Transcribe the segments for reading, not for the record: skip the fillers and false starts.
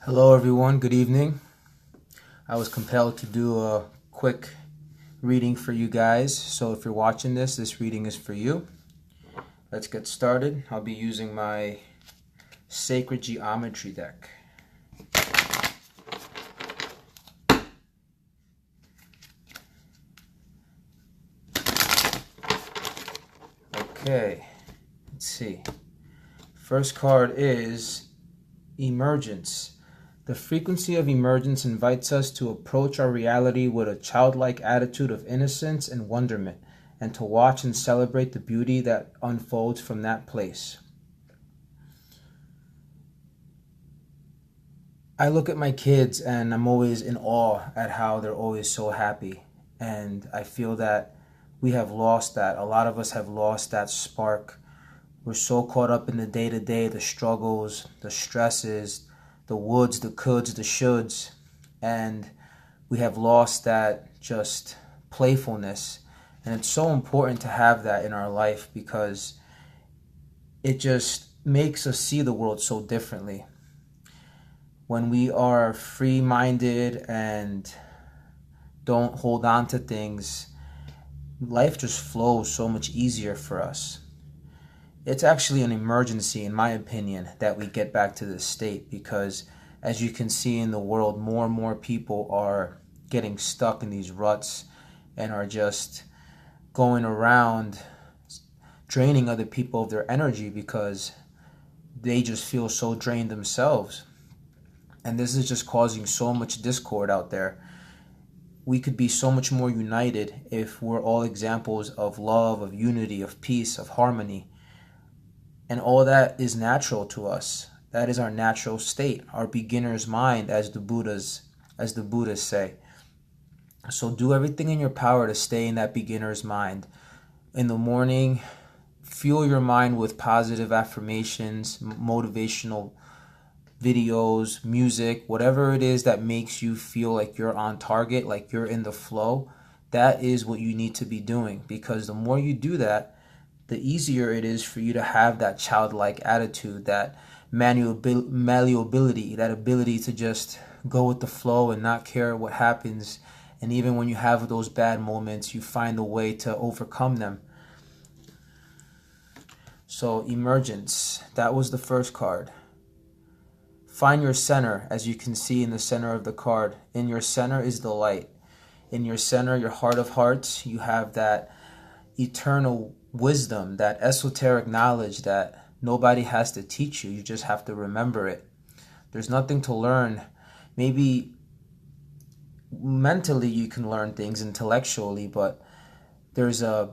Hello everyone, good evening. I was compelled to do a quick reading for you guys, so if you're watching this reading is for you. Let's get started. I'll be using my Sacred Geometry deck. Okay, let's see. First card is Emergence. The frequency of emergence invites us to approach our reality with a childlike attitude of innocence and wonderment, and to watch and celebrate the beauty that unfolds from that place. I look at my kids and I'm always in awe at how they're always so happy. And I feel that we have lost that. A lot of us have lost that spark. We're so caught up in the day-to-day, the struggles, the stresses, the woulds, the coulds, the shoulds, and we have lost that just playfulness. And it's so important to have that in our life because it just makes us see the world so differently. When we are free-minded and don't hold on to things, life just flows so much easier for us. It's actually an emergency, in my opinion, that we get back to this state because, as you can see in the world, more and more people are getting stuck in these ruts and are just going around draining other people of their energy because they just feel so drained themselves. And this is just causing so much discord out there. We could be so much more united if we're all examples of love, of unity, of peace, of harmony. And all that is natural to us. That is our natural state, our beginner's mind, as the Buddhas say. So do everything in your power to stay in that beginner's mind. In the morning, fuel your mind with positive affirmations, motivational videos, music, whatever it is that makes you feel like you're on target, like you're in the flow. That is what you need to be doing, because the more you do that, the easier it is for you to have that childlike attitude, that malleability, that ability to just go with the flow and not care what happens. And even when you have those bad moments, you find a way to overcome them. So Emergence, that was the first card. Find your center, as you can see in the center of the card. In your center is the light. In your center, your heart of hearts, you have that eternal wisdom, that esoteric knowledge that nobody has to teach you. You just have to remember it. There's nothing to learn. Maybe mentally you can learn things intellectually, but there's a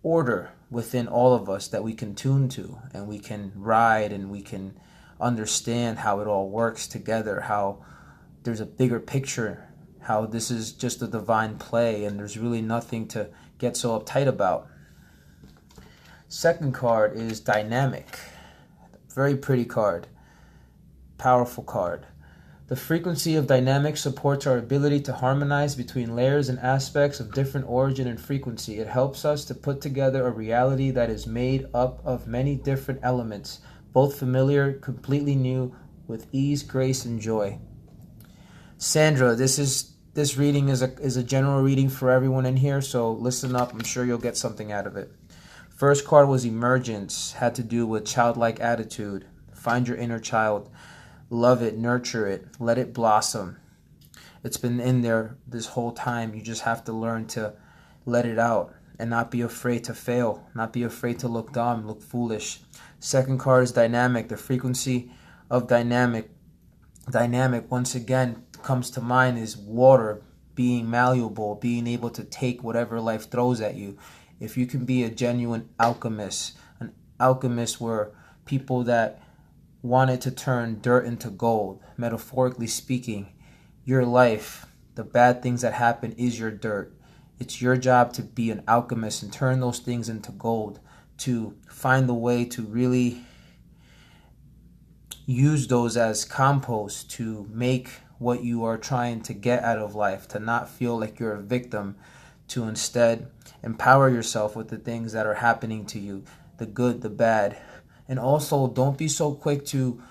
order within all of us that we can tune to, and we can ride, and we can understand how it all works together, how there's a bigger picture, how this is just a divine play and there's really nothing to get so uptight about. Second card is Dynamic. Very pretty card. Powerful card. The frequency of dynamic supports our ability to harmonize between layers and aspects of different origin and frequency. It helps us to put together a reality that is made up of many different elements, both familiar, completely new, with ease, grace, and joy. Sandra, this reading is a general reading for everyone in here, so listen up. I'm sure you'll get something out of it. First card was Emergence, had to do with childlike attitude. Find your inner child. Love it, nurture it, let it blossom. It's been in there this whole time. You just have to learn to let it out and not be afraid to fail, not be afraid to look dumb, look foolish. Second card is Dynamic. The frequency of dynamic, once again, comes to mind is water, being malleable, being able to take whatever life throws at you. If you can be a genuine alchemist, an alchemist were people that wanted to turn dirt into gold, metaphorically speaking. Your life, the bad things that happen, is your dirt. It's your job to be an alchemist and turn those things into gold, to find the way to really use those as compost to make what you are trying to get out of life, to not feel like you're a victim, to instead empower yourself with the things that are happening to you, the good, the bad. And also, don't be so quick to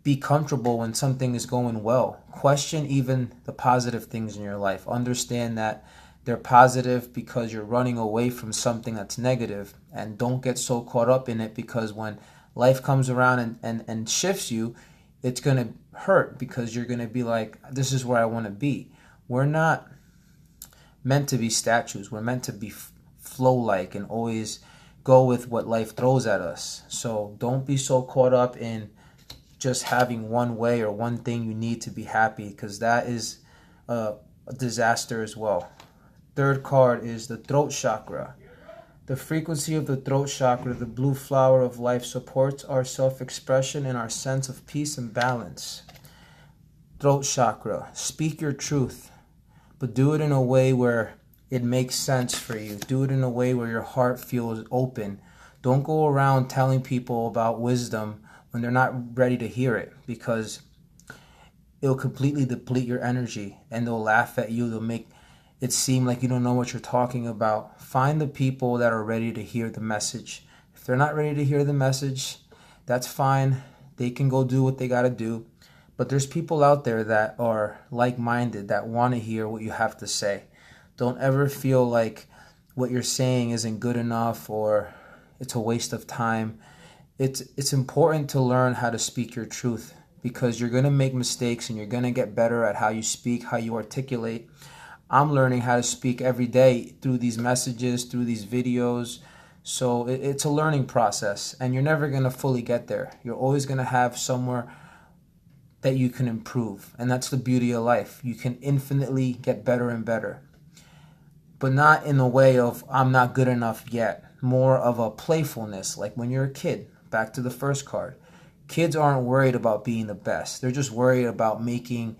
be comfortable when something is going well. Question even the positive things in your life. Understand that they're positive because you're running away from something that's negative, and don't get so caught up in it, because when life comes around and shifts you, it's going to hurt, because you're going to be like, this is where I want to be. We're not meant to be statues. We're meant to be flow-like and always go with what life throws at us. So don't be so caught up in just having one way or one thing you need to be happy, because that is a disaster as well. Third card is the throat chakra. The frequency of the throat chakra, the blue flower of life, supports our self-expression and our sense of peace and balance. Throat chakra, speak your truth, but do it in a way where it makes sense for you. Do it in a way where your heart feels open. Don't go around telling people about wisdom when they're not ready to hear it, because it'll completely deplete your energy, and they'll laugh at you. They'll make it seem like you don't know what you're talking about. Find the people that are ready to hear the message. If they're not ready to hear the message, that's fine. They can go do what they got to do. But there's people out there that are like-minded, that want to hear what you have to say. Don't ever feel like what you're saying isn't good enough or it's a waste of time. It's important to learn how to speak your truth, because you're going to make mistakes and you're going to get better at how you speak, how you articulate. I'm learning how to speak every day through these messages, through these videos. So it's a learning process, and you're never going to fully get there. You're always going to have somewhere that you can improve, and that's the beauty of life. You can infinitely get better and better, but not in the way of I'm not good enough yet. More of a playfulness, like when you're a kid. Back to the first card. Kids aren't worried about being the best. They're just worried about making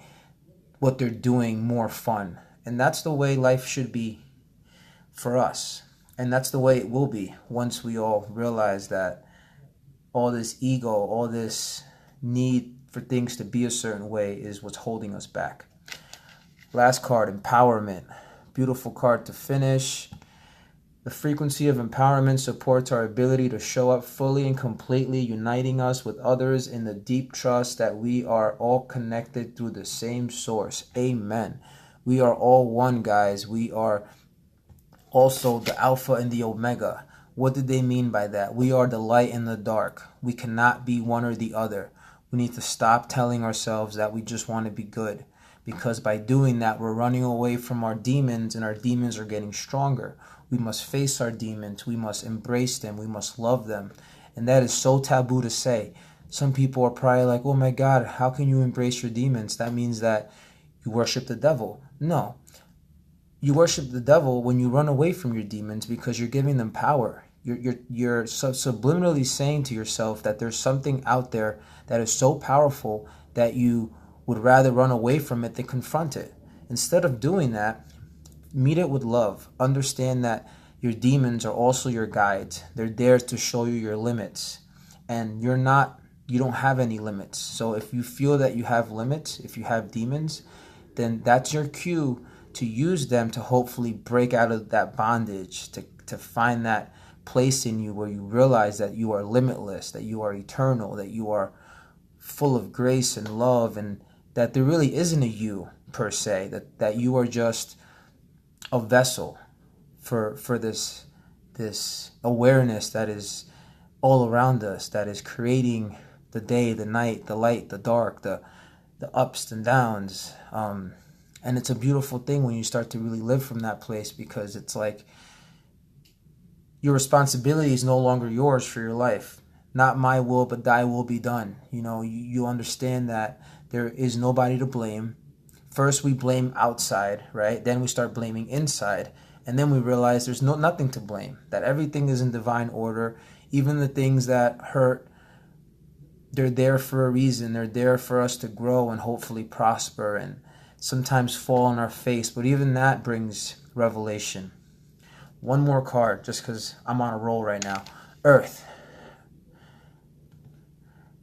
what they're doing more fun. And that's the way life should be for us. And that's the way it will be once we all realize that all this ego, all this need for things to be a certain way is what's holding us back. Last card, empowerment. Beautiful card to finish. The frequency of empowerment supports our ability to show up fully and completely, uniting us with others in the deep trust that we are all connected through the same source. Amen. We are all one, guys. We are also the Alpha and the Omega. What did they mean by that? We are the light and the dark. We cannot be one or the other. We need to stop telling ourselves that we just want to be good, because by doing that, we're running away from our demons, and our demons are getting stronger. We must face our demons. We must embrace them. We must love them. And that is so taboo to say. Some people are probably like, oh my God, how can you embrace your demons? That means that you worship the devil. No. You worship the devil when you run away from your demons, because you're giving them power. You're subliminally saying to yourself that there's something out there that is so powerful that you would rather run away from it than confront it. Instead of doing that, meet it with love. Understand that your demons are also your guides. They're there to show you your limits. And you don't have any limits. So if you feel that you have limits, if you have demons, then that's your cue to use them to hopefully break out of that bondage, to find that place in you where you realize that you are limitless, that you are eternal, that you are full of grace and love, and that there really isn't a you per se, that you are just a vessel for this awareness that is all around us, that is creating the day, the night, the light, the dark, the ups and downs. And it's a beautiful thing when you start to really live from that place, because it's like your responsibility is no longer yours for your life. Not my will, but thy will be done. You understand that there is nobody to blame. First we blame outside, right? Then we start blaming inside. And then we realize there's nothing to blame, that everything is in divine order. Even the things that hurt, they're there for a reason. They're there for us to grow and hopefully prosper, and sometimes fall on our face. But even that brings revelation. One more card, just because I'm on a roll right now. Earth.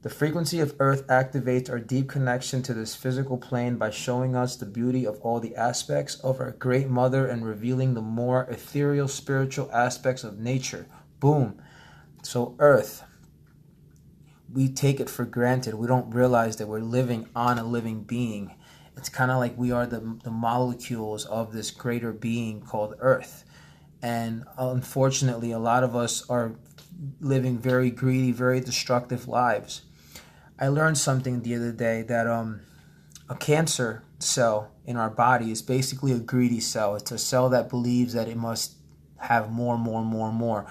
The frequency of Earth activates our deep connection to this physical plane by showing us the beauty of all the aspects of our Great Mother and revealing the more ethereal spiritual aspects of nature. Boom. So Earth. we take it for granted. We don't realize that we're living on a living being. It's kind of like we are the molecules of this greater being called Earth. And unfortunately, a lot of us are living very greedy, very destructive lives. I learned something the other day that a cancer cell in our body is basically a greedy cell. It's a cell that believes that it must have more, more, more, more.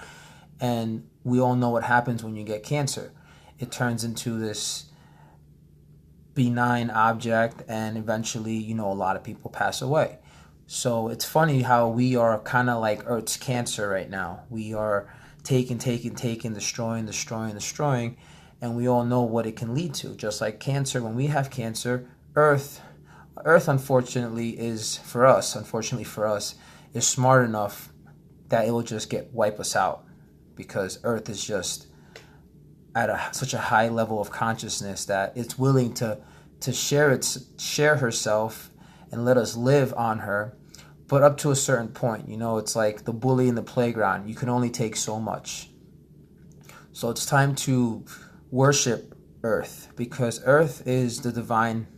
And we all know what happens when you get cancer. It turns into this benign object, and eventually, a lot of people pass away. So it's funny how we are kind of like Earth's cancer right now. We are taking, destroying, and we all know what it can lead to. Just like cancer, when we have cancer, Earth, unfortunately for us, is smart enough that it will just wipe us out, because Earth is just at such a high level of consciousness that it's willing to share herself and let us live on her, but up to a certain point. It's like the bully in the playground. You can only take so much. So it's time to worship Earth, because Earth is the divine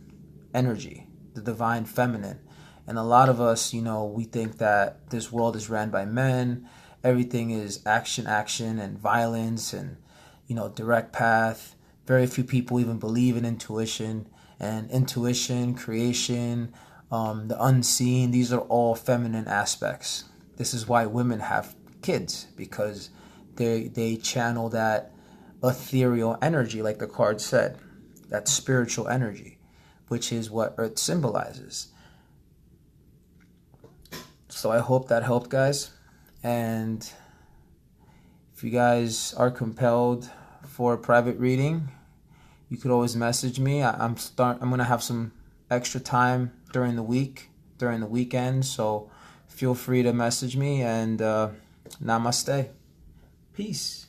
energy, the divine feminine. And a lot of us, we think that this world is ran by men. Everything is action, and violence, and, direct path. Very few people even believe in intuition. And intuition, creation, the unseen, these are all feminine aspects. This is why women have kids, because they channel that ethereal energy, like the card said, that spiritual energy, which is what Earth symbolizes. So I hope that helped, guys. And if you guys are compelled for a private reading, you could always message me. I'm gonna have some extra time during the weekend. So feel free to message me, and namaste. Peace.